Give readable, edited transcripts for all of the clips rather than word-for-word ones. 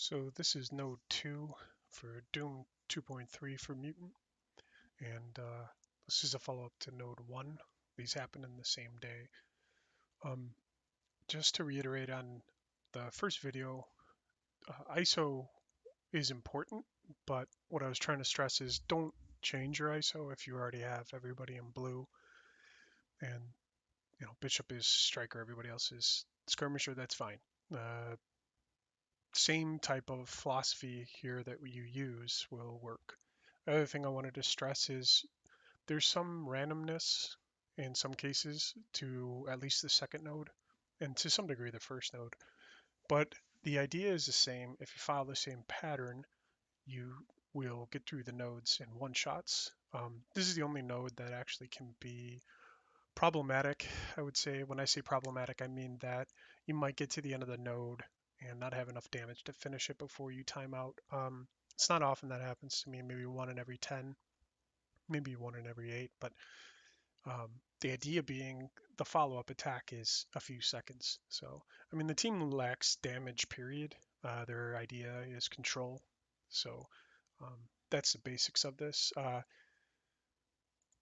So this is node 2 for Doom 2.3 for Mutant, and this is a follow-up to node 1. These happen in the same day. Um, just to reiterate on the first video, ISO is important, but what I was trying to stress is don't change your ISO if you already have everybody in blue and Bishop is striker, everybody else is skirmisher, that's fine. Same type of philosophy here that you use will work. The other thing I wanted to stress is there's some randomness in some cases to at least the second node and to some degree the first node. But the idea is the same. If you follow the same pattern, you will get through the nodes in one shots. This is the only node that actually can be problematic. I would say when I say problematic, I mean that you might get to the end of the node and not have enough damage to finish it before you time out. It's not often that happens to me, maybe one in every 10, maybe one in every 8, but the idea being the follow-up attack is a few seconds. So, I mean, the team lacks damage, period. Their idea is control. So um, that's the basics of this.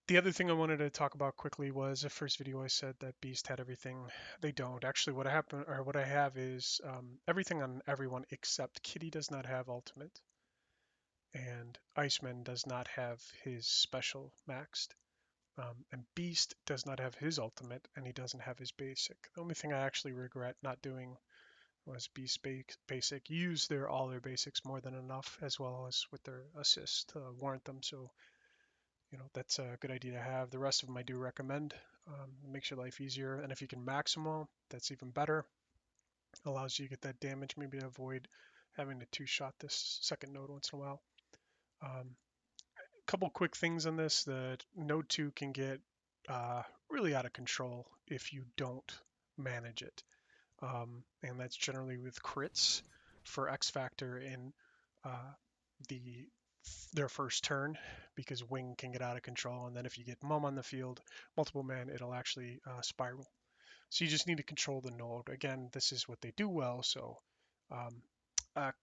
The other thing I wanted to talk about quickly was the first video I said that Beast had everything. They don't. Actually, what happened or what I have is everything on everyone except Kitty does not have ultimate, and Iceman does not have his special maxed, and Beast does not have his ultimate, and he doesn't have his basic. The only thing I actually regret not doing was Beast basic. Use all their basics more than enough, as well as with their assists to warrant them. So that's a good idea to have. The rest of them I do recommend. It makes your life easier, and if you can max them all, that's even better. Allows you to get that damage, maybe to avoid having to two-shot this second node once in a while. Couple quick things on this. The node 2 can get really out of control if you don't manage it. And that's generally with crits for X Factor in the their first turn, because Wing can get out of control, and then if you get Mum on the field, multiple men, it'll actually spiral. So you just need to control the node. Again, this is what they do well. So um,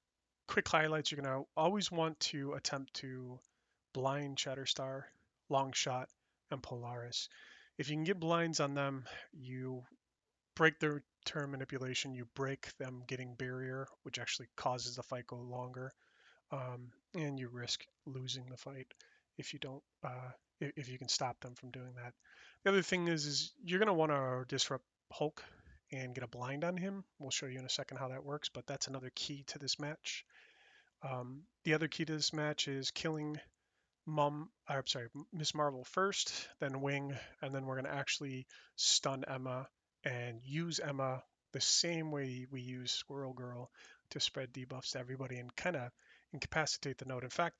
quick highlights: you're gonna always want to attempt to blind Shatterstar, Long Shot, and Polaris. If you can get blinds on them, you break their turn manipulation, you break them getting barrier, which actually causes the fight go longer, and you risk losing the fight if you don't if you can stop them from doing that. The other thing is you're going to want to disrupt Hulk and get a blind on him. We'll show you in a second how that works, but that's another key to this match. The other key to this match is killing Miss Marvel first, then Wing, and then we're going to actually stun Emma and use Emma the same way we use Squirrel Girl to spread debuffs to everybody and kind of incapacitate the node. In fact,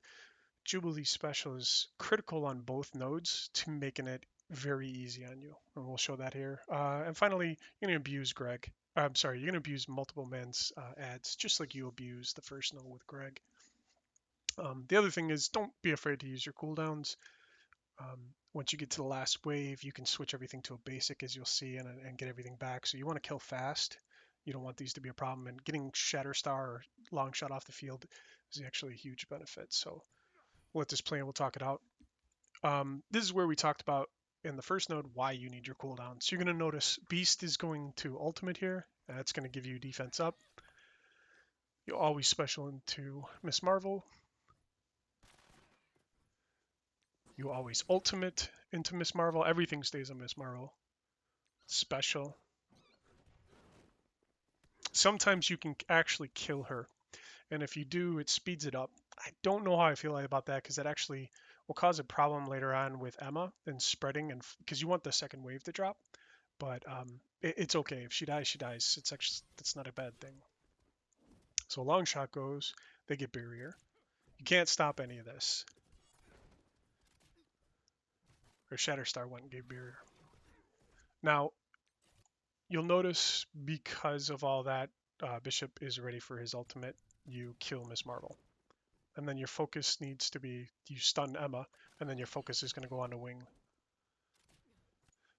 Jubilee's special is critical on both nodes to making it very easy on you, and we'll show that here. And finally, you're going to abuse Greg. You're going to abuse multiple men's ads, just like you abuse the first node with Greg. The other thing is don't be afraid to use your cooldowns. Once you get to the last wave, you can switch everything to a basic, as you'll see, and get everything back. So you want to kill fast. You don't want these to be a problem. And getting Shatterstar or Long Shot off the field is actually a huge benefit. So we'll let this play and we'll talk it out. This is where we talked about in the first node why you need your cooldown. So you're going to notice Beast is going to ultimate here. That's going to give you defense up. You'll always special into Miss Marvel. You always ultimate into Miss Marvel. Everything stays on Miss Marvel. Special. Sometimes you can actually kill her. And if you do, it speeds it up. I don't know how I feel about that, because that actually will cause a problem later on with Emma and spreading, and because you want the second wave to drop. But it's okay. If she dies, she dies. It's actually, that's not a bad thing. So Long Shot goes, they get barrier. You can't stop any of this. Or Shatterstar went and gave barrier. Now, you'll notice because of all that, Bishop is ready for his ultimate. You kill Miss Marvel. And then your focus needs to be, you stun Emma, and then your focus is going to go on to Wing.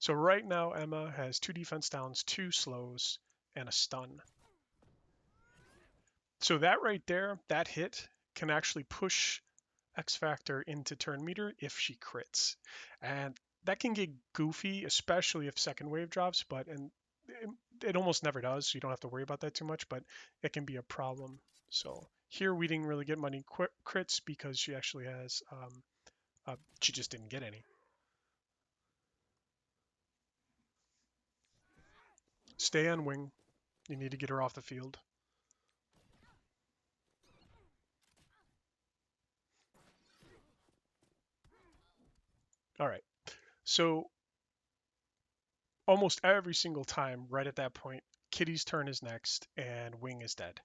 So right now, Emma has 2 defense downs, 2 slows, and a stun. So that right there, that hit can actually push X Factor into turn meter if she crits. And that can get goofy, especially if second wave drops, but it almost never does, so you don't have to worry about that too much, but it can be a problem. So here we didn't really get many crits because she actually has, she just didn't get any. Stay on wing. You need to get her off the field. All right. So almost every single time, right at that point, Kitty's turn is next, and Wing is dead.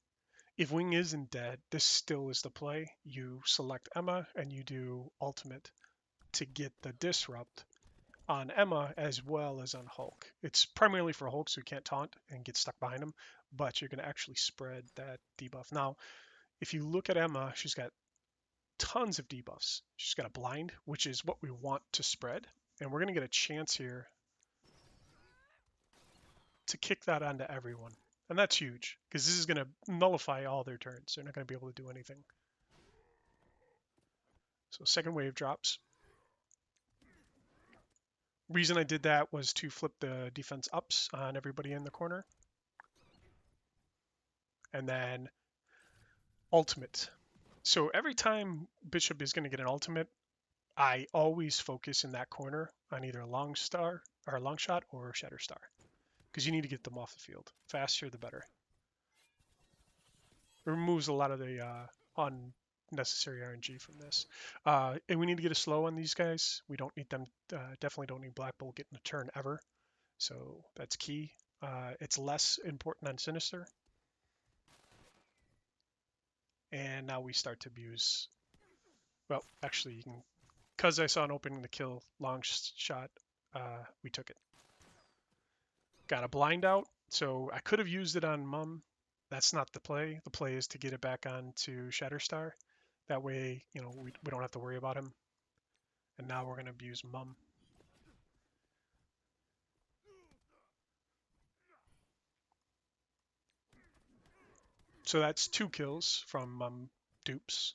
If Wing isn't dead, this still is the play. You select Emma and you do ultimate to get the disrupt on Emma as well as on Hulk. It's primarily for Hulk, so you can't taunt and get stuck behind him, but you're going to actually spread that debuff. Now, if you look at Emma, she's got tons of debuffs. She's got a blind, which is what we want to spread, and we're going to get a chance here to kick that onto everyone. And that's huge, because this is going to nullify all their turns. They're not going to be able to do anything. So second wave drops. Reason I did that was to flip the defense ups on everybody in the corner. And then ultimate. So every time Bishop is going to get an ultimate, I always focus in that corner on either a long star or a long shot or a shatter star, because you need to get them off the field. Faster the better. It removes a lot of the unnecessary RNG from this. And we need to get a slow on these guys. We don't need them. Definitely don't need Black Bolt getting a turn ever. So that's key. It's less important on Sinister. And now we start to abuse. Well, actually, you can, because I saw an opening to kill long shot, we took it. Got a blind out, so I could have used it on Mum. That's not the play. The play is to get it back onto Shatterstar. That way, we don't have to worry about him. And now we're going to abuse Mum. So that's 2 kills from Mum dupes.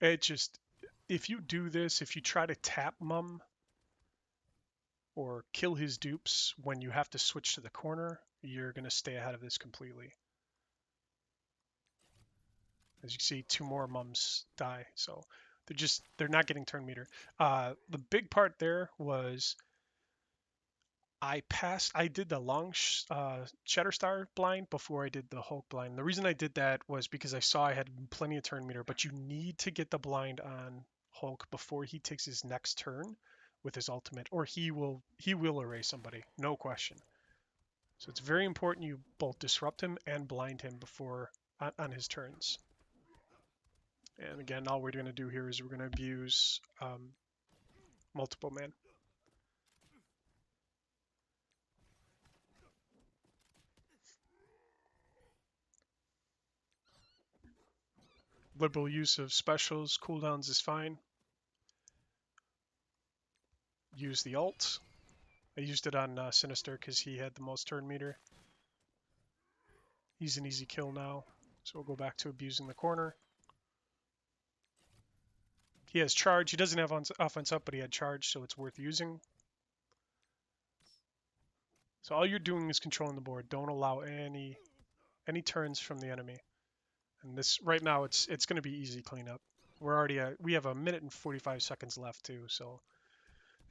It just, if you do this, if you try to tap Mum or kill his dupes when you have to switch to the corner, you're going to stay ahead of this completely. As you can see, 2 more Mums die. So they're not getting turn meter. The big part there was I did the long Shatterstar blind before I did the Hulk blind. The reason I did that was because I saw I had plenty of turn meter, but you need to get the blind on Hulk before he takes his next turn with his ultimate, or he will erase somebody, no question. So it's very important you both disrupt him and blind him before on his turns. And again, all we're going to do here is we're going to abuse multiple man. Liberal use of specials, cooldowns is fine. Use the ult. I used it on Sinister because he had the most turn meter. He's an easy kill now, so we'll go back to abusing the corner. He has charge. He doesn't have offense up, but he had charge, so it's worth using. So all you're doing is controlling the board. Don't allow any turns from the enemy. And this right now, it's going to be easy cleanup. We have a minute and 45 seconds left too, so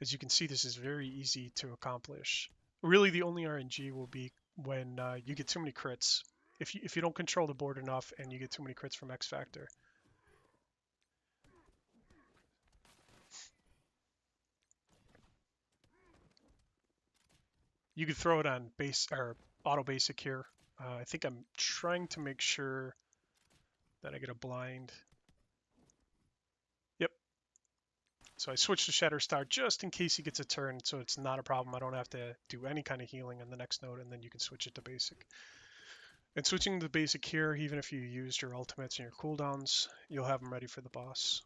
as you can see, this is very easy to accomplish. Really, the only RNG will be when you get too many crits. If you don't control the board enough and you get too many crits from X Factor. You could throw it on base or auto basic here. I think I'm trying to make sure that I get a blind. Yep. So I switched to Shatterstar just in case he gets a turn, so it's not a problem. I don't have to do any kind of healing on the next node, and then you can switch it to basic. And switching to basic here, even if you used your ultimates and your cooldowns, you'll have them ready for the boss.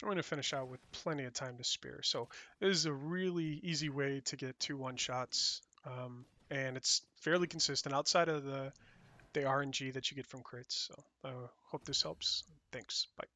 I'm going to finish out with plenty of time to spare. So this is a really easy way to get 2 1 shots, and it's fairly consistent outside of the RNG that you get from crits. So I hope this helps. Thanks. Bye.